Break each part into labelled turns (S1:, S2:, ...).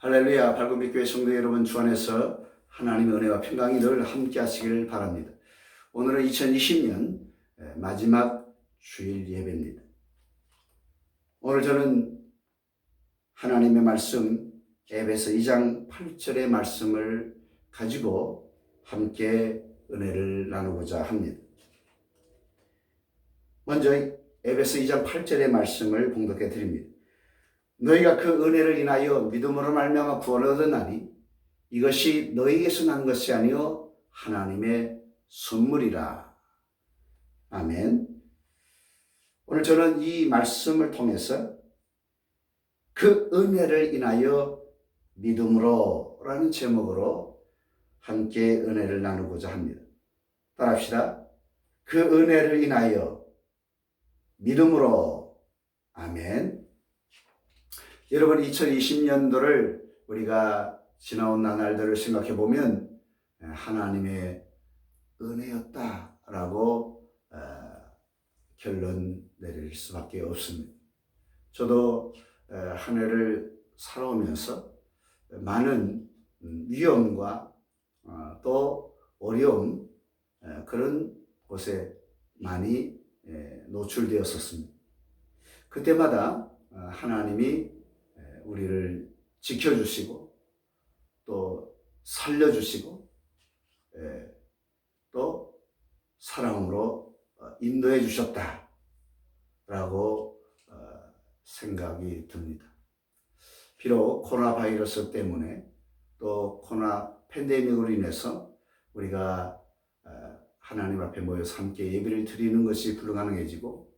S1: 할렐루야. 발굴빛교회 성도 여러분, 주 안에서 하나님의 은혜와 평강이 늘 함께 하시길 바랍니다. 오늘은 2020년 마지막 주일 예배입니다. 오늘 저는 하나님의 말씀 에베소 2장 8절의 말씀을 가지고 함께 은혜를 나누고자 합니다. 먼저 에베소 2장 8절의 말씀을 봉독해 드립니다. 너희가 그 은혜를 인하여 믿음으로 말미암아 구원을 얻었나니 이것이 너희에게서 난 것이 아니요 하나님의 선물이라. 아멘. 오늘 저는 이 말씀을 통해서 그 은혜를 인하여 믿음으로 라는 제목으로 함께 은혜를 나누고자 합니다. 따라합시다. 그 은혜를 인하여 믿음으로. 아멘. 여러분, 2020년도를 우리가 지나온 나날들을 생각해 보면 하나님의 은혜였다라고 결론 내릴 수밖에 없습니다. 저도 한 해를 살아오면서 많은 위험과 또 어려움, 그런 곳에 많이 노출되었었습니다. 그때마다 하나님이 우리를 지켜주시고 또 살려주시고 또 사랑으로 인도해 주셨다라고 생각이 듭니다. 비록 코로나 바이러스 때문에 또 코로나 팬데믹으로 인해서 우리가 하나님 앞에 모여서 함께 예배를 드리는 것이 불가능해지고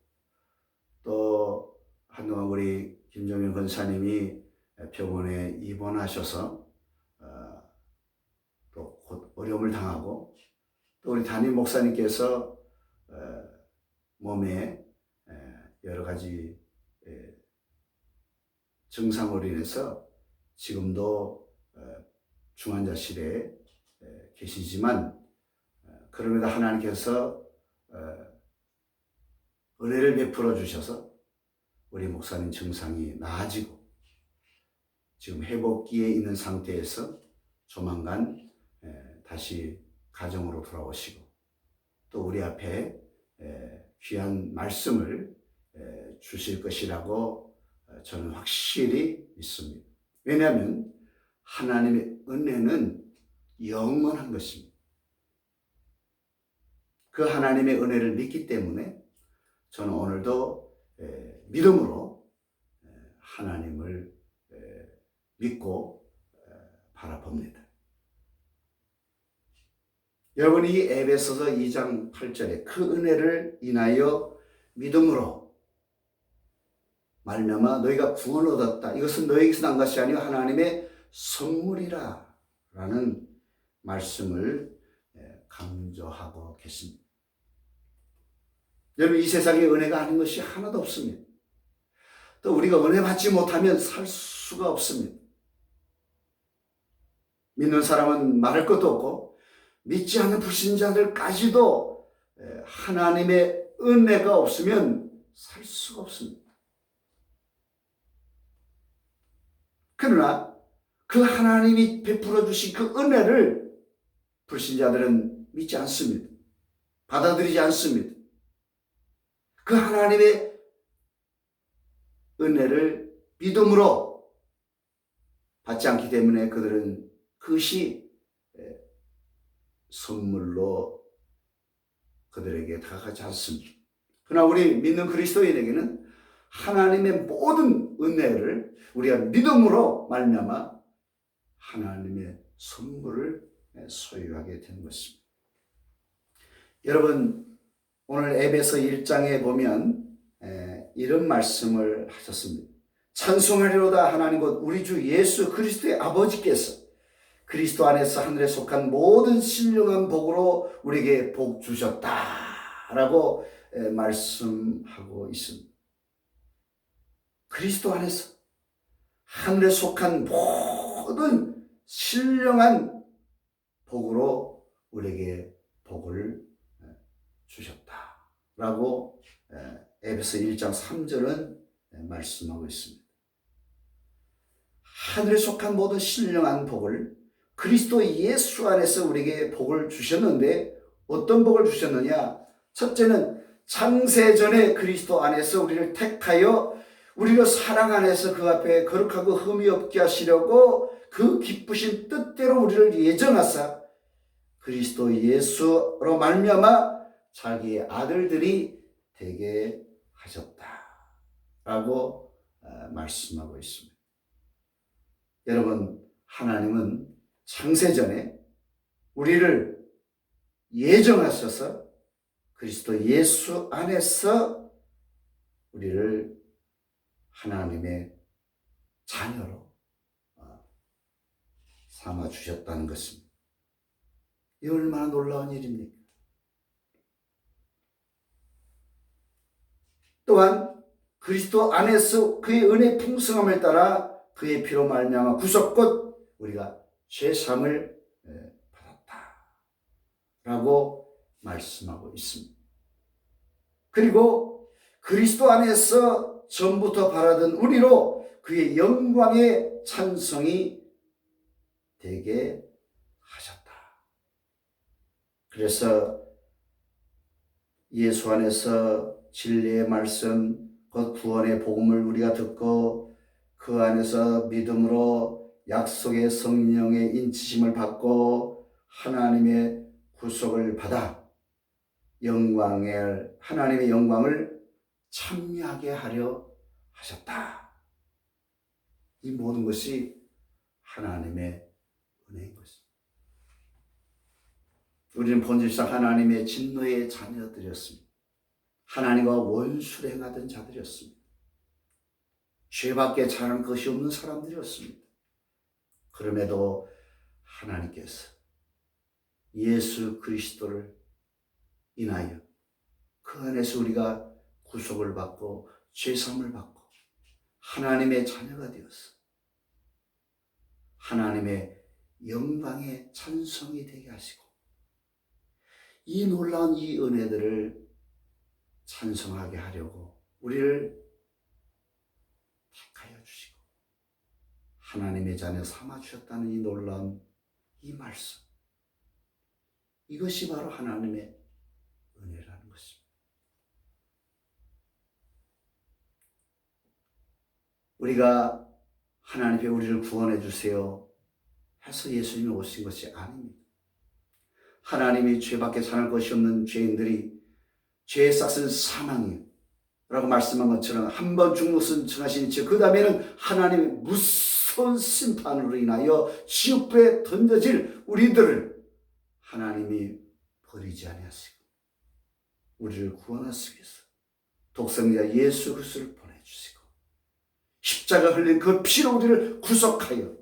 S1: 또 한동안 우리 김정일 권사님이 병원에 입원하셔서 또 곧 어려움을 당하고 또 우리 담임 목사님께서 몸에 여러 가지 증상으로 인해서 지금도 중환자실에 계시지만 그럼에도 하나님께서 은혜를 베풀어 주셔서 우리 목사님 증상이 나아지고 지금 회복기에 있는 상태에서 조만간 다시 가정으로 돌아오시고 또 우리 앞에 귀한 말씀을 주실 것이라고 저는 확실히 믿습니다. 왜냐하면 하나님의 은혜는 영원한 것입니다. 그 하나님의 은혜를 믿기 때문에 저는 오늘도 믿음으로 하나님을 믿고 바라봅니다. 여러분이 에베소서 2장 8절에 그 은혜를 인하여 믿음으로 말미암아 너희가 구원을 얻었다. 이것은 너희에게서 난 것이 아니요 하나님의 선물이라 라는 말씀을 강조하고 계십니다. 여러분, 이 세상에 은혜가 아닌 것이 하나도 없습니다. 또 우리가 은혜 받지 못하면 살 수가 없습니다. 믿는 사람은 말할 것도 없고 믿지 않는 불신자들까지도 하나님의 은혜가 없으면 살 수가 없습니다. 그러나 그 하나님이 베풀어 주신 그 은혜를 불신자들은 믿지 않습니다. 받아들이지 않습니다. 그 하나님의 은혜를 믿음으로 받지 않기 때문에 그들은 그것이 선물로 그들에게 다가가지 않습니다. 그러나 우리 믿는 그리스도인에게는 하나님의 모든 은혜를 우리가 믿음으로 말미암아 하나님의 선물을 소유하게 된 것입니다. 여러분, 오늘 에베소 1장에 보면 이런 말씀을 하셨습니다. 찬송하리로다 하나님 곧 우리 주 예수 그리스도의 아버지께서 그리스도 안에서 하늘에 속한 모든 신령한 복으로 우리에게 복 주셨다라고 말씀하고 있습니다. 그리스도 안에서 하늘에 속한 모든 신령한 복으로 우리에게 복을 주셨다라고 에베소 1장 3절은 말씀하고 있습니다. 하늘에 속한 모든 신령한 복을 그리스도 예수 안에서 우리에게 복을 주셨는데 어떤 복을 주셨느냐? 첫째는 창세전에 그리스도 안에서 우리를 택하여 우리를 사랑 안에서 그 앞에 거룩하고 흠이 없게 하시려고 그 기쁘신 뜻대로 우리를 예정하사 그리스도 예수로 말미암아 자기의 아들들이 되게 하셨다라고 말씀하고 있습니다. 여러분, 하나님은 창세전에 우리를 예정하셔서 그리스도 예수 안에서 우리를 하나님의 자녀로 삼아 주셨다는 것입니다. 이 얼마나 놀라운 일입니까? 또한 그리스도 안에서 그의 은혜의 풍성함을 따라 그의 피로 말미암아 구속 곧 우리가 죄사함을 받았다라고 말씀하고 있습니다. 그리고 그리스도 안에서 전부터 바라던 우리로 그의 영광의 찬송이 되게 하셨다. 그래서 예수 안에서 진리의 말씀, 곧 구원의 복음을 우리가 듣고 그 안에서 믿음으로 약속의 성령의 인치심을 받고 하나님의 구속을 받아 하나님의 영광을 참여하게 하려 하셨다. 이 모든 것이 하나님의 은혜인 것입니다. 우리는 본질상 하나님의 진노의 자녀들이었습니다. 하나님과 원수를 행하던 자들이었습니다. 죄밖에 잘한 것이 없는 사람들이었습니다. 그럼에도 하나님께서 예수 그리스도를 인하여 그 안에서 우리가 구속을 받고 죄사함을 받고 하나님의 자녀가 되어서 하나님의 영광의 찬송이 되게 하시고 이 놀라운 이 은혜들을 찬송하게 하려고 우리를 택하여 주시고 하나님의 자녀 삼아 주셨다는 이 놀라운 이 말씀, 이것이 바로 하나님의 은혜라는 것입니다. 우리가 하나님께 우리를 구원해 주세요 해서 예수님이 오신 것이 아닙니다. 하나님이 죄밖에 살할 것이 없는 죄인들이 죄의 싹은 사망이에요 라고 말씀한 것처럼 한 번 죽는 것은 정하신 이치요 그 다음에는 하나님의 무서운 심판으로 인하여 지옥불에 던져질 우리들을 하나님이 버리지 아니하시고 우리를 구원하시기 위해서 독생자 예수 그리스도를 보내주시고 십자가 흘린 그 피로 우리를 구속하여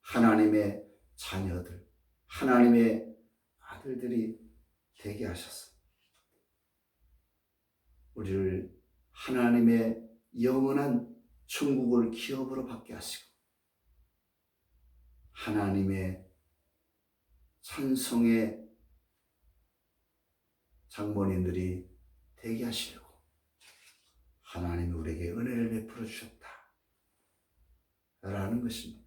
S1: 하나님의 자녀들, 하나님의 아들들이 되게 하셨습니다. 우리를 하나님의 영원한 천국을 기업으로 받게 하시고 하나님의 찬송의 장본인들이 되게 하시려고 하나님이 우리에게 은혜를 베풀어 주셨다 라는 것입니다.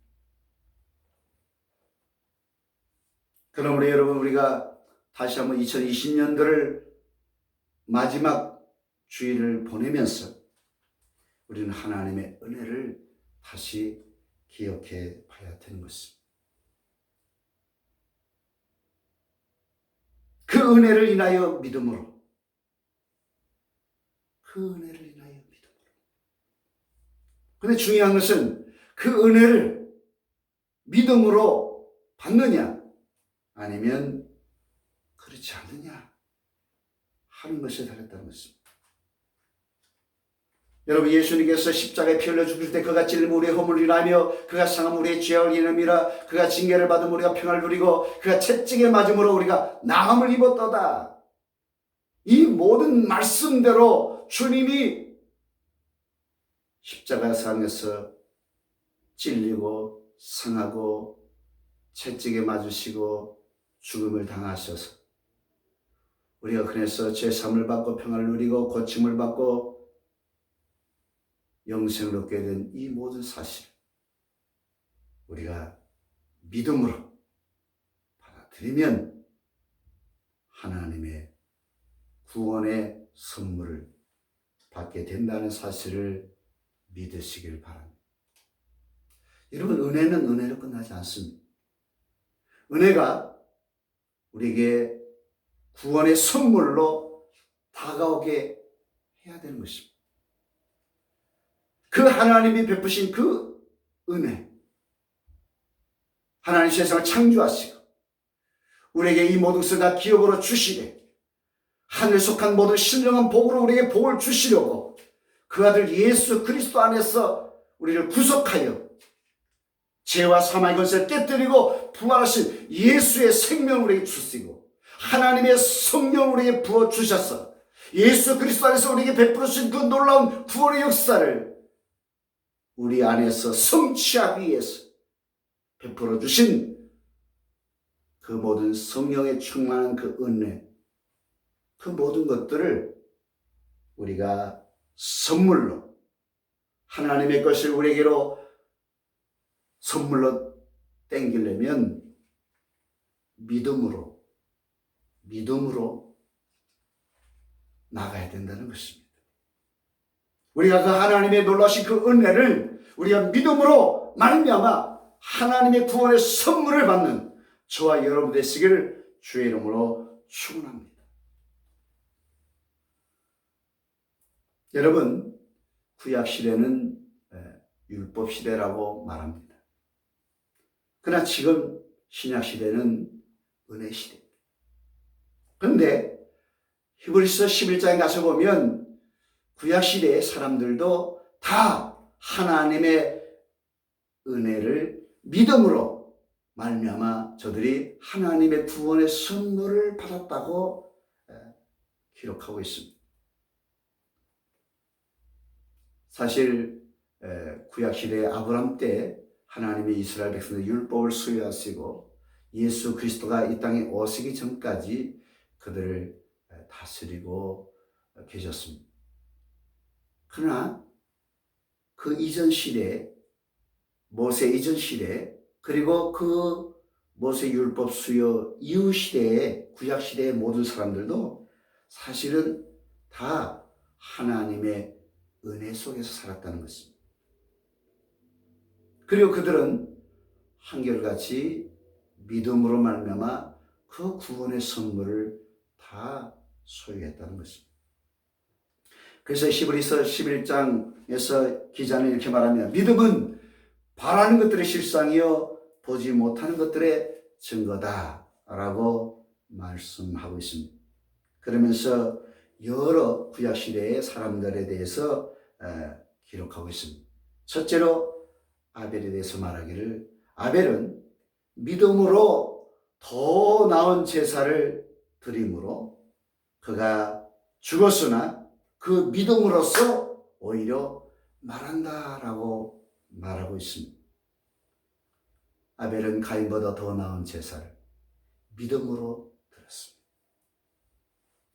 S1: 그럼 우리 여러분, 우리가 다시 한번 2020년도를 마지막 주일을 보내면서 우리는 하나님의 은혜를 다시 기억해 봐야 되는 것입니다. 그 은혜를 인하여 믿음으로, 그 은혜를 인하여 믿음으로. 근데 중요한 것은 그 은혜를 믿음으로 받느냐 아니면 그렇지 않느냐 하는 것에 달렸다는 것입니다. 여러분, 예수님께서 십자가에 피 흘려 죽으실 때 그가 찔림 우리의 허물을 인하며 그가 상함 우리의 죄악을 인함이라 그가 징계를 받음 우리가 평안을 누리고 그가 채찍에 맞음으로 우리가 나음을 입었도다. 이 모든 말씀대로 주님이 십자가상에서 찔리고 상하고 채찍에 맞으시고 죽음을 당하셔서 우리가 그래서 죄사함을 받고 평안을 누리고 고침을 받고 영생을 얻게 된 이 모든 사실, 우리가 믿음으로 받아들이면 하나님의 구원의 선물을 받게 된다는 사실을 믿으시길 바랍니다. 여러분, 은혜는 은혜로 끝나지 않습니다. 은혜가 우리에게 구원의 선물로 다가오게 해야 되는 것입니다. 그 하나님이 베푸신 그 은혜, 하나님 세상을 창조하시고 우리에게 이 모든 것을 다 기업으로 주시되 하늘 속한 모든 신령한 복으로 우리에게 복을 주시려고 그 아들 예수 그리스도 안에서 우리를 구속하여 죄와 사망의 권세를 깨뜨리고 부활하신 예수의 생명을 우리에게 주시고 하나님의 성령을 우리에게 부어주셔서 예수 그리스도 안에서 우리에게 베풀어주신 그 놀라운 구원의 역사를 우리 안에서 성취하기 위해서 베풀어주신 그 모든 성령에 충만한 그 은혜, 그 모든 것들을 우리가 선물로 하나님의 것을 우리에게로 선물로 땡기려면 믿음으로 나가야 된다는 것입니다. 우리가 그 하나님의 놀라신 그 은혜를 우리가 믿음으로 말미암아 하나님의 구원의 선물을 받는 저와 여러분 되시기를 주의 이름으로 축원합니다. 여러분, 구약 시대는 율법 시대라고 말합니다. 그러나 지금 신약 시대는 은혜 시대입니다. 그런데 히브리서 11장에 가서 보면 구약 시대의 사람들도 다 하나님의 은혜를 믿음으로 말미암아 저들이 하나님의 구원의 선물을 받았다고 기록하고 있습니다. 사실 구약 시대의 아브람 때 하나님이 이스라엘 백성의 율법을 수여하시고 예수 그리스도가 이 땅에 오시기 전까지 그들을 다스리고 계셨습니다. 그러나 그 이전 시대, 모세 이전 시대, 그리고 그 모세 율법 수요 이후 시대의 구약 시대의 모든 사람들도 사실은 다 하나님의 은혜 속에서 살았다는 것입니다. 그리고 그들은 한결같이 믿음으로 말미암아 그 구원의 선물을 다 소유했다는 것입니다. 그래서 히브리서 11장에서 기자는 이렇게 말합니다. 믿음은 바라는 것들의 실상이요 보지 못하는 것들의 증거다라고 말씀하고 있습니다. 그러면서 여러 구약시대의 사람들에 대해서 기록하고 있습니다. 첫째로 아벨에 대해서 말하기를 아벨은 믿음으로 더 나은 제사를 드림으로 그가 죽었으나 그 믿음으로써 오히려 말한다라고 말하고 있습니다. 아벨은 가인보다 더 나은 제사를 믿음으로 드렸습니다.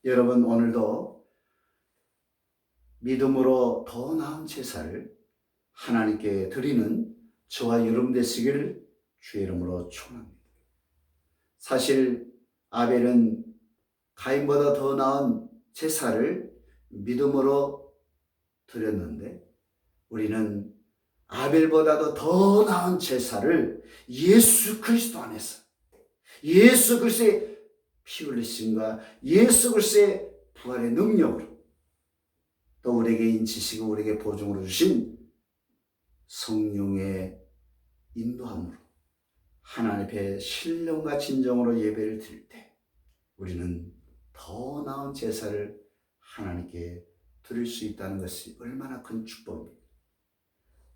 S1: 여러분, 오늘도 믿음으로 더 나은 제사를 하나님께 드리는 저와 여러분 되시기를 주의 이름으로 축원합니다. 사실 아벨은 가인보다 더 나은 제사를 믿음으로 드렸는데 우리는 아벨보다도 더 나은 제사를 예수 그리스도 안에서 예수 그리스도의 피 흘리심과 예수 그리스도의 부활의 능력으로 또 우리에게 인치시고 우리에게 보증으로 주신 성령의 인도함으로 하나님 앞에 신령과 진정으로 예배를 드릴 때 우리는 더 나은 제사를 하나님께 드릴 수 있다는 것이 얼마나 큰 축복입니다.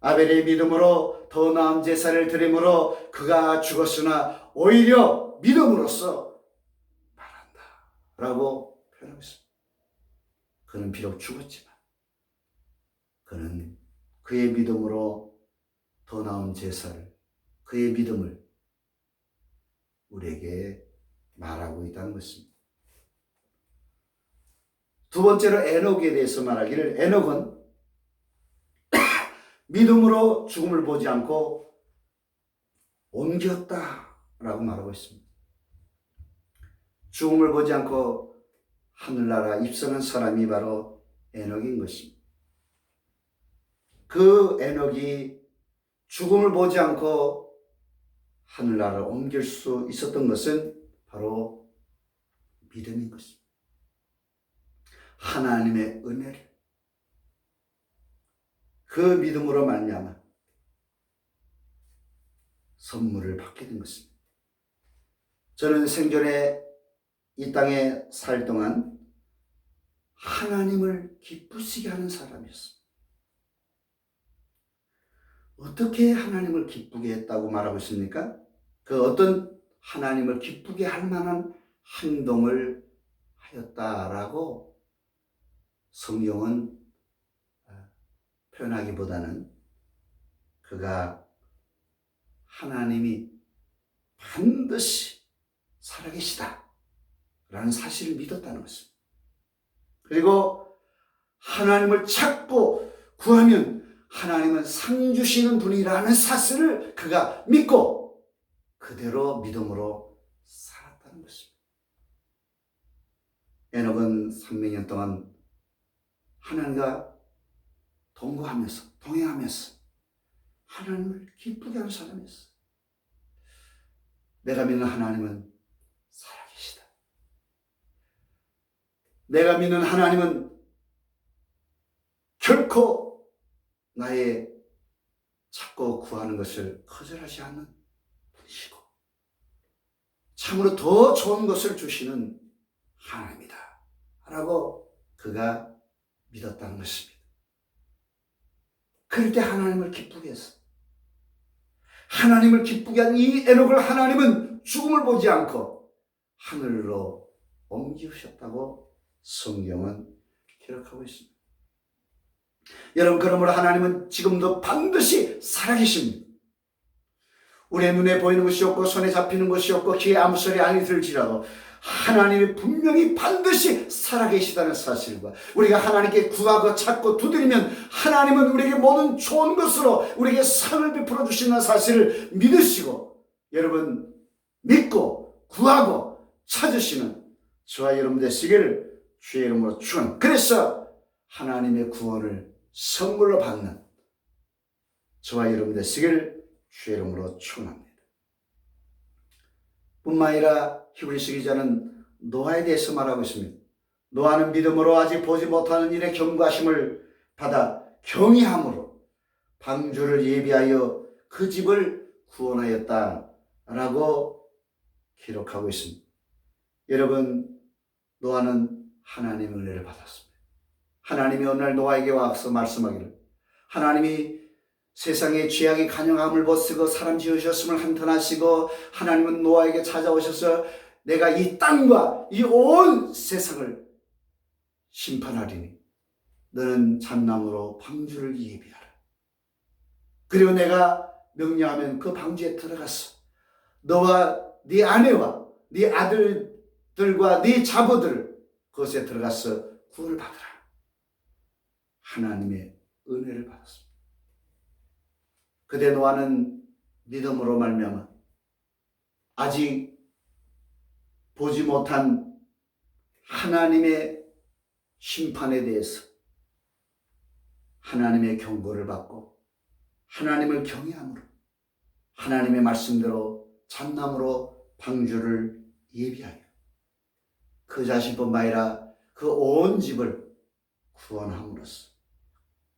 S1: 아벨의 믿음으로 더 나은 제사를 드림으로 그가 죽었으나 오히려 믿음으로써 말한다 라고 표현하고 있습니다. 그는 비록 죽었지만 그는 그의 믿음으로 더 나은 제사를, 그의 믿음을 우리에게 말하고 있다는 것입니다. 두 번째로 에녹에 대해서 말하기를 에녹은 믿음으로 죽음을 보지 않고 옮겼다라고 말하고 있습니다. 죽음을 보지 않고 하늘나라 입성한 사람이 바로 에녹인 것입니다. 그 에녹이 죽음을 보지 않고 하늘나라를 옮길 수 있었던 것은 바로 믿음인 것입니다. 하나님의 은혜를 그 믿음으로 말미암아 선물을 받게 된 것입니다. 저는 생전에 이 땅에 살 동안 하나님을 기쁘시게 하는 사람이었습니다. 어떻게 하나님을 기쁘게 했다고 말하고 있습니까? 그 어떤 하나님을 기쁘게 할 만한 행동을 하였다라고 성경은 표현하기보다는 그가 하나님이 반드시 살아계시다 라는 사실을 믿었다는 것입니다. 그리고 하나님을 찾고 구하면 하나님은 상 주시는 분이라는 사실을 그가 믿고 그대로 믿음으로 살았다는 것입니다. 에녹은 300년 동안 하나님과 동행하면서 하나님을 기쁘게 하는 사람이었어요. 내가 믿는 하나님은 살아계시다. 내가 믿는 하나님은 결코 나의 찾고 구하는 것을 거절하지 않는 분이시고 참으로 더 좋은 것을 주시는 하나님이다 라고 그가 믿었다는 것입니다. 그럴 때 하나님을 기쁘게 했어. 하나님을 기쁘게 한 이 에녹을 하나님은 죽음을 보지 않고 하늘로 옮기셨다고 성경은 기록하고 있습니다. 여러분, 그러므로 하나님은 지금도 반드시 살아계십니다. 우리의 눈에 보이는 것이 없고 손에 잡히는 것이 없고 귀에 아무 소리 아니 들지라도 하나님이 분명히 반드시 살아계시다는 사실과 우리가 하나님께 구하고 찾고 두드리면 하나님은 우리에게 모든 좋은 것으로 우리에게 상을 베풀어 주시는 사실을 믿으시고 여러분 믿고 구하고 찾으시는 저와 여러분 되시기를 주의 이름으로 축원합니다. 그래서 하나님의 구원을 선물로 받는 저와 여러분 되시기를 주의 이름으로 축원합니다. 뿐만 아니라 히브리서 기자는 노아에 대해서 말하고 있습니다. 노아는 믿음으로 아직 보지 못하는 일에 경고하심을 받아 경외함으로 방주를 예비하여 그 집을 구원하였다라고 기록하고 있습니다. 여러분, 노아는 하나님의 은혜를 받았습니다. 하나님이 어느 날 노아에게 와서 말씀하기를 하나님이 세상에 죄악의 간영함을 벗쓰고 사람 지으셨음을 한탄하시고 하나님은 노아에게 찾아오셔서 내가 이 땅과 이 온 세상을 심판하리니 너는 잣나무로 방주를 예비하라. 그리고 내가 명령하면 그 방주에 들어가서 너와 네 아내와 네 아들들과 네 자녀들을 그것에 들어가서 구원을 받으라. 하나님의 은혜를 받았습니다. 그대 노아는 믿음으로 말미암아 아직 보지 못한 하나님의 심판에 대해서 하나님의 경고를 받고 하나님을 경외함으로 하나님의 말씀대로 잣나무로 방주를 예비하여 그 자신뿐만 아니라 그 온 집을 구원함으로써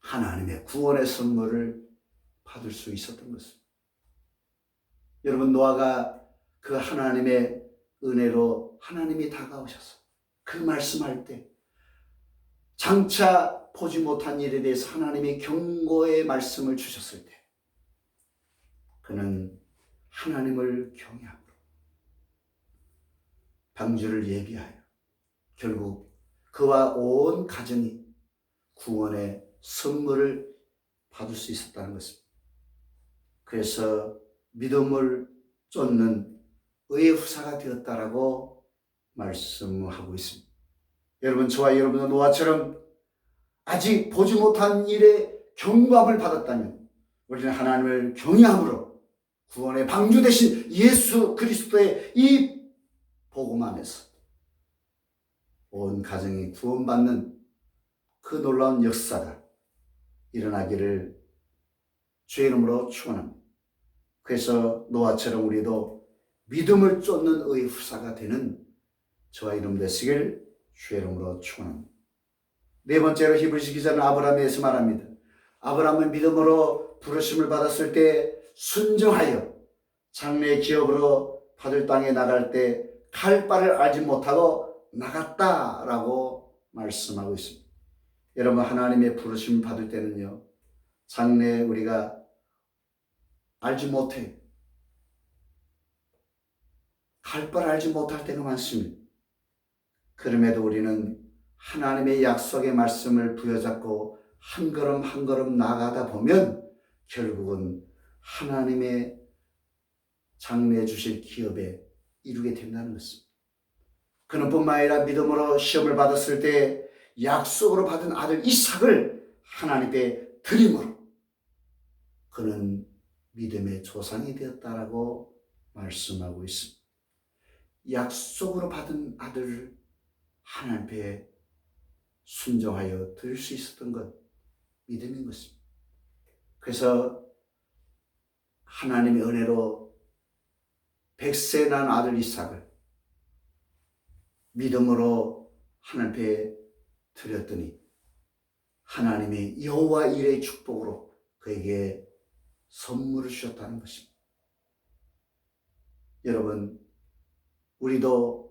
S1: 하나님의 구원의 선물을 받을 수 있었던 것입니다. 여러분, 노아가 그 하나님의 은혜로 하나님이 다가오셔서 그 말씀할 때 장차 보지 못한 일에 대해서 하나님이 경고의 말씀을 주셨을 때 그는 하나님을 경외함으로 방주를 예비하여 결국 그와 온 가정이 구원의 선물을 받을 수 있었다는 것입니다. 그래서 믿음을 쫓는 의의 후사가 되었다라고 말씀하고 있습니다. 여러분, 저와 여러분은 노아처럼 아직 보지 못한 일에 경고함을 받았다면 우리는 하나님을 경외함으로 구원의 방주 되신 예수 그리스도의 이 복음 안에서 온 가정이 구원받는 그 놀라운 역사가 일어나기를 주의 이름으로 축원합니다. 그래서 노아처럼 우리도 믿음을 쫓는 의의 후사가 되는 저와 이름 되시길 주의 이름으로 축원합니다. 네 번째로 히브리서 기자는 아브라함에 대해서 말합니다. 아브라함은 믿음으로 부르심을 받았을 때 순종하여 장래의 기업으로 받을 땅에 나갈 때 갈 바를 알지 못하고 나갔다라고 말씀하고 있습니다. 여러분, 하나님의 부르심을 받을 때는요, 장래에 우리가 알지 못해 갈 바를 알지 못할 때가 많습니다. 그럼에도 우리는 하나님의 약속의 말씀을 부여잡고 한 걸음 한 걸음 나아가다 보면 결국은 하나님의 장래에 주실 기업에 이루게 된다는 것입니다. 그는 뿐만 아니라 믿음으로 시험을 받았을 때 약속으로 받은 아들 이삭을 하나님께 드림으로 그는 믿음의 조상이 되었다라고 말씀하고 있습니다. 약속으로 받은 아들을 하나님께 순종하여 드릴 수 있었던 것, 믿음인 것입니다. 그래서 하나님의 은혜로 100세 난 아들 이삭을 믿음으로 하나님께 드렸더니 하나님의 여호와 일의 축복으로 그에게 선물을 주셨다는 것입니다. 여러분, 우리도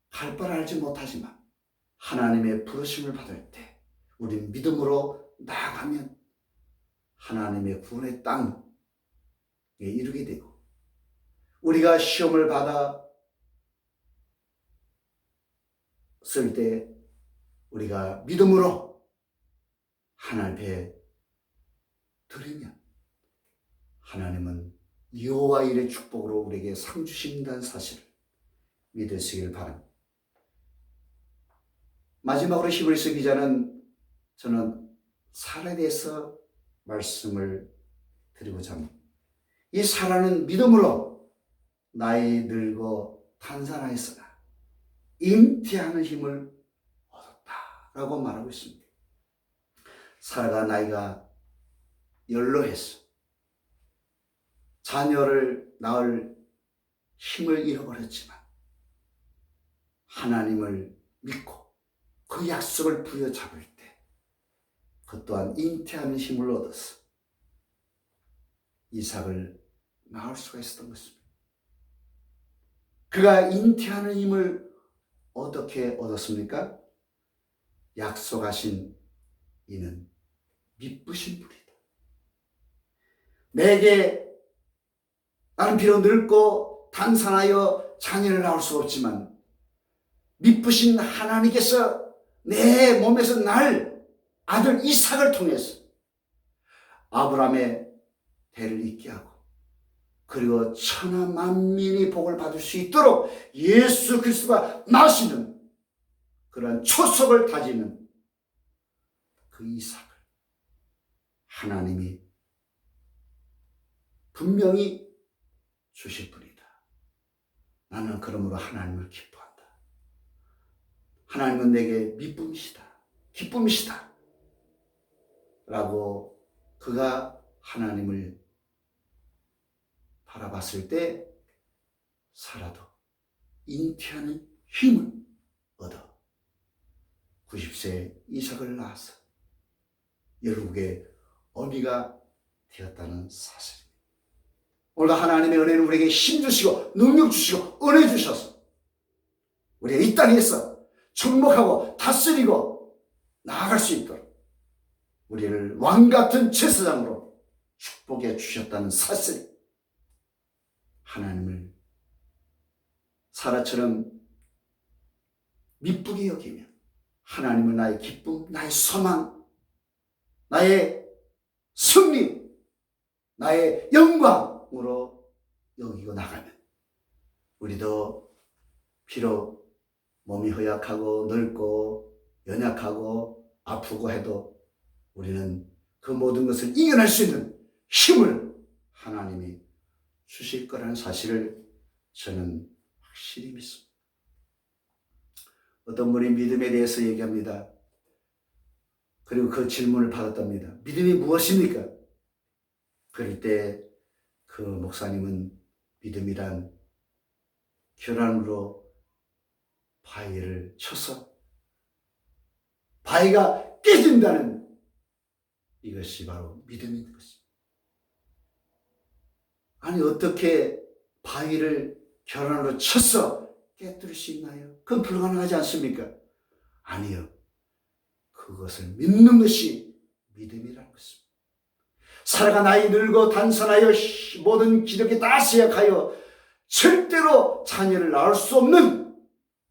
S1: 갈 바를 알지 못하지만 하나님의 부르심을 받을 때 우리는 믿음으로 나아가면 하나님의 구원의 땅에 이르게 되고, 우리가 시험을 받았을 때 우리가 믿음으로 하나님 앞에 드리면 하나님은 여호와 일의 축복으로 우리에게 상 주신다는 사실을 믿으시길 바랍니다. 마지막으로 히브리서 기자는 저는 사라에 대해서 말씀을 드리고자 합니다. 이 사라는 믿음으로 나이 늙어 탄산하였으나 잉태하는 힘을 얻었다라고 말하고 있습니다. 사라가 나이가 연로해서 자녀를 낳을 힘을 잃어버렸지만 하나님을 믿고 그 약속을 부여잡을 때 그 또한 잉태하는 힘을 얻어서 이삭을 낳을 수가 있었던 것입니다. 그가 잉태하는 힘을 어떻게 얻었습니까? 약속하신 이는 미쁘신 분이다. 내게 나는 비록 늙고 단산하여 자녀를 낳을 수 없지만 미쁘신 하나님께서 내 몸에서 날 아들 이삭을 통해서 아브라함의 대를 잇게 하고 그리고 천하 만민이 복을 받을 수 있도록 예수 그리스도가 나시는 그러한 초석을 다지는 그 이삭을 하나님이 분명히 주실 분이다. 나는 그러므로 하나님을 기뻐한다. 하나님은 내게 미쁨이시다. 기쁨이시다. 라고 그가 하나님을 바라봤을 때 사라도 잉태하는 힘을 얻어 90세 이삭을 낳아서 열국의 어미가 되었다는 사실입니다. 오늘 하나님의 은혜는 우리에게 힘 주시고 능력 주시고 은혜 주셔서 우리가 이 땅에서 정복하고 다스리고 나아갈 수 있도록 우리를 왕같은 제사장으로 축복해 주셨다는 사실, 하나님을 사라처럼 미쁘게 여기며 하나님은 나의 기쁨, 나의 소망, 나의 승리, 나의 영광으로 여기고 나가면 우리도 비록 몸이 허약하고 늙고 연약하고 아프고 해도 우리는 그 모든 것을 이겨낼 수 있는 힘을 하나님이 주실 거라는 사실을 저는 확실히 믿습니다. 어떤 분이 믿음에 대해서 얘기합니다. 그리고 그 질문을 받았답니다. 믿음이 무엇입니까? 그럴 때 그 목사님은 믿음이란 계란으로 바위를 쳐서 바위가 깨진다는 이것이 바로 믿음인 것입니다. 아니 어떻게 바위를 계란으로 쳐서 깨뜨릴 수 있나요? 그건 불가능하지 않습니까? 아니요. 그것을 믿는 것이 믿음이라는 것입니다. 살아가 나이 늙어 단선하여 모든 기력이 다 쇠약하여 절대로 자녀를 낳을 수 없는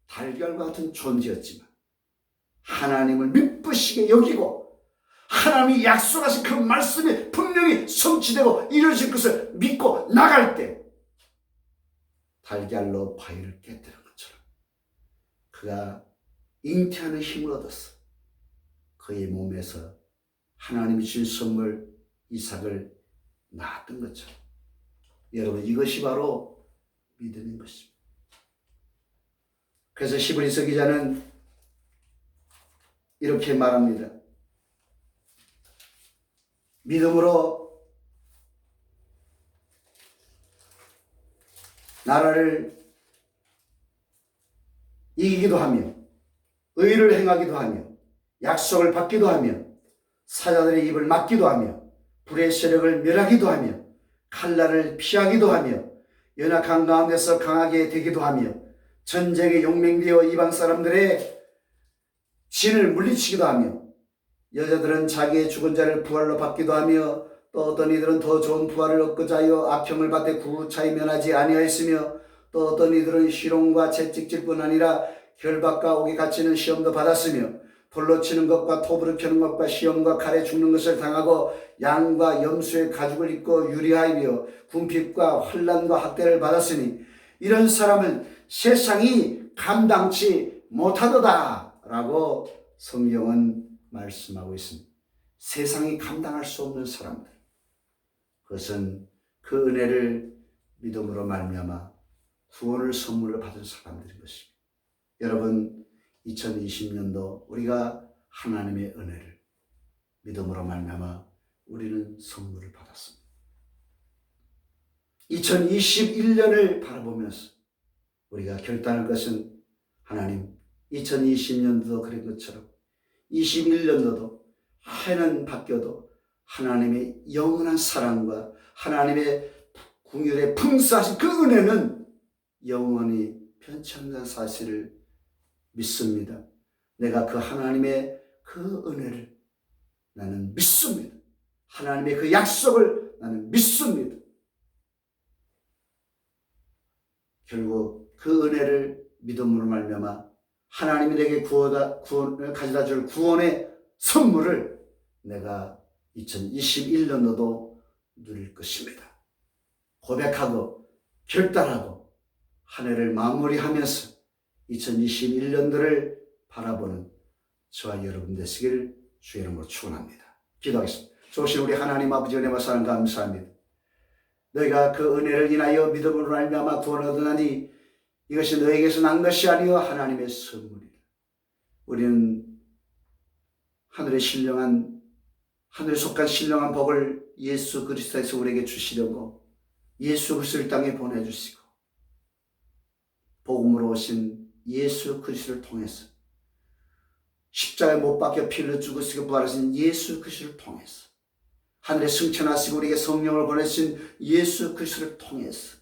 S1: 달걀과 같은 존재였지만 하나님을 믿으시게 여기고 하나님이 약속하신 그 말씀이 분명히 성취되고 이루어질 것을 믿고 나갈 때 달걀로 바위를 깨뜨린 것처럼 그가 잉태하는 힘을 얻었어. 그의 몸에서 하나님이 주신 선물 이삭을 낳았던 것처럼 여러분 이것이 바로 믿음인 것입니다. 그래서 히브리서 기자는 이렇게 말합니다. 믿음으로 나라를 이기기도 하며 의를 행하기도 하며 약속을 받기도 하며 사자들의 입을 막기도 하며 불의 세력을 멸하기도 하며 칼날을 피하기도 하며 연약한 가운데서 강하게 되기도 하며 전쟁에 용맹되어 이방 사람들의 진을 물리치기도 하며 여자들은 자기의 죽은 자를 부활로 받기도 하며 또 어떤 이들은 더 좋은 부활을 얻고자 하여 악형을 받되 구차히 면하지 아니하였으며 또 어떤 이들은 희롱과 채찍질뿐 아니라 결박과 옥에 갇히는 시험도 받았으며 돌로 치는 것과 톱으로 켜는 것과 시험과 칼에 죽는 것을 당하고 양과 염소의 가죽을 입고 유리하이며 궁핍과 환난과 학대를 받았으니 이런 사람은 세상이 감당치 못하도다 라고 성경은 말씀하고 있습니다. 세상이 감당할 수 없는 사람들, 그것은 그 은혜를 믿음으로 말미암아 구원을 선물로 받은 사람들인 것입니다. 여러분 2020년도 우리가 하나님의 은혜를 믿음으로 말미암아 우리는 선물을 받았습니다. 2021년을 바라보면서 우리가 결단할 것은 하나님 2020년도도 그런 것처럼 21년도도 해는 바뀌어도 하나님의 영원한 사랑과 하나님의 궁율에 풍성하신 그 은혜는 영원히 변치 않는 사실을 믿습니다. 내가 그 하나님의 그 은혜를 나는 믿습니다. 하나님의 그 약속을 나는 믿습니다. 결국 그 은혜를 믿음으로 말미암아 하나님이 내게 구원을 가져다 줄 구원의 선물을 내가 2021년도도 누릴 것입니다. 고백하고 결단하고 한 해를 마무리하면서 2021년도를 바라보는 저와 여러분 되시길 주의 이름으로 축원합니다. 기도하겠습니다. 좋으신 우리 하나님 아버지 은혜와 사랑 감사합니다. 너희가 그 은혜를 인하여 믿음으로 말미암아 구원을 얻으나니 이것이 너에게서 난 것이 아니요 하나님의 선물이다. 우리는 하늘에 속한 신령한 복을 예수 그리스도에서 우리에게 주시려고 예수 그리스도를 땅에 보내주시고 복음으로 오신 예수 그리스도를 통해서 십자가에 못 박혀 피를 죽으시고 부활하신 예수 그리스도를 통해서 하늘에 승천하시고 우리에게 성령을 보내신 예수 그리스도를 통해서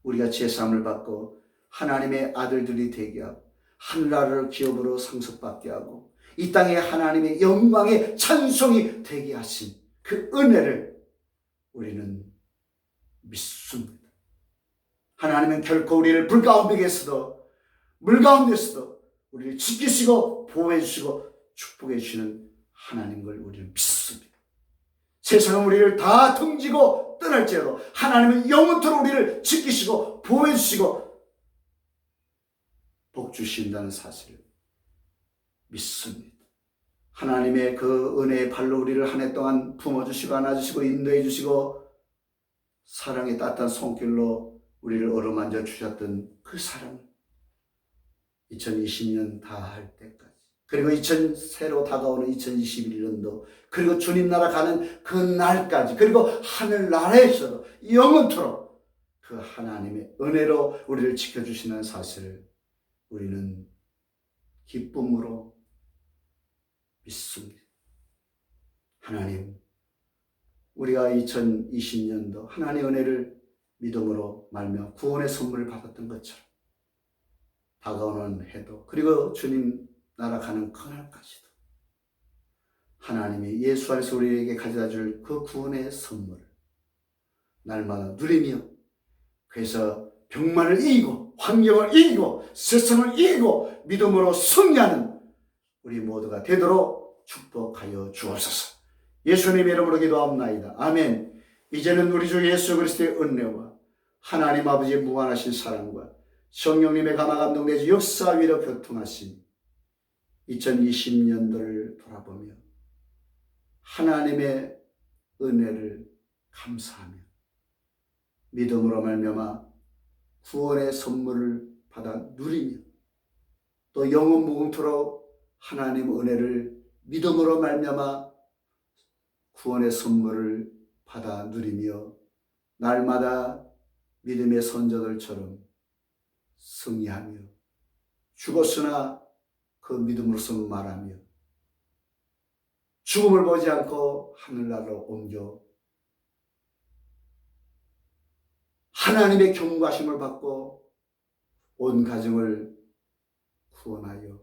S1: 우리가 제사함을 받고 하나님의 아들들이 되게 하고 하늘나라를 기업으로 상속받게 하고 이 땅에 하나님의 영광의 찬송이 되게 하신 그 은혜를 우리는 믿습니다. 하나님은 결코 우리를 불 가운데에서도 물 가운데서도 우리를 지키시고 보호해 주시고 축복해 주시는 하나님인 걸 우리는 믿습니다. 세상은 우리를 다 등지고 떠날지라도 하나님은 영원토록 우리를 지키시고 보호해 주시고 복 주신다는 사실을 믿습니다. 하나님의 그 은혜의 발로 우리를 한 해 동안 품어주시고 안아주시고 인도해 주시고 사랑의 따뜻한 손길로 우리를 어루만져 주셨던 그 사랑, 2020년 다 할 때까지, 그리고 새로 다가오는 2021년도, 그리고 주님 나라 가는 그 날까지, 그리고 하늘나라에서도 영원토록 그 하나님의 은혜로 우리를 지켜주시는 사실을 우리는 기쁨으로 믿습니다. 하나님, 우리가 2020년도 하나님의 은혜를 믿음으로 말며 구원의 선물을 받았던 것처럼 다가오는 해도, 그리고 주님 나라 가는 그날까지도 하나님이 예수 안에서 우리에게 가져다 줄 그 구원의 선물을 날마다 누리며, 그래서 병만을 이기고 환경을 이기고 세상을 이기고 믿음으로 승리하는 우리 모두가 되도록 축복하여 주옵소서. 예수님 이름으로 기도합나이다. 아멘. 이제는 우리 주 예수 그리스도의 은혜와 하나님 아버지의 무한하신 사랑과 성령님의 감화감동 내지 역사 위로 교통하신 2020년도를 돌아보며 하나님의 은혜를 감사하며 믿음으로 말미암아 구원의 선물을 받아 누리며, 또 영원 무궁토록 하나님의 은혜를 믿음으로 말미암아 구원의 선물을 받아 누리며 날마다 믿음의 선조들처럼 승리하며, 죽었으나 그 믿음으로서 말하며 죽음을 보지 않고 하늘나라로 옮겨 하나님의 경고하심을 받고 온 가정을 구원하여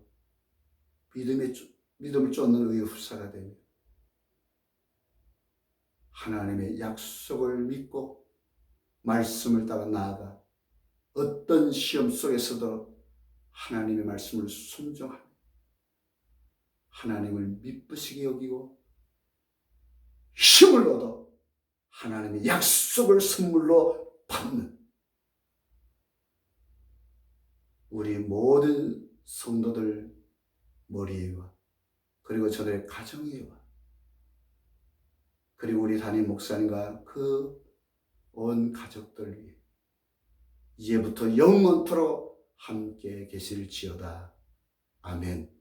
S1: 믿음을 쫓는 의의 후사가 되며 하나님의 약속을 믿고 말씀을 따라 나아가 어떤 시험 속에서도 하나님의 말씀을 순종하며 하나님을 미쁘시게 여기고 힘을 얻어 하나님의 약속을 선물로 받는 우리 모든 성도들 머리에와, 그리고 저들의 가정에와, 그리고 우리 담임 목사님과 그 온 가족들 위해 이제부터 영원토록 함께 계실지어다. 아멘.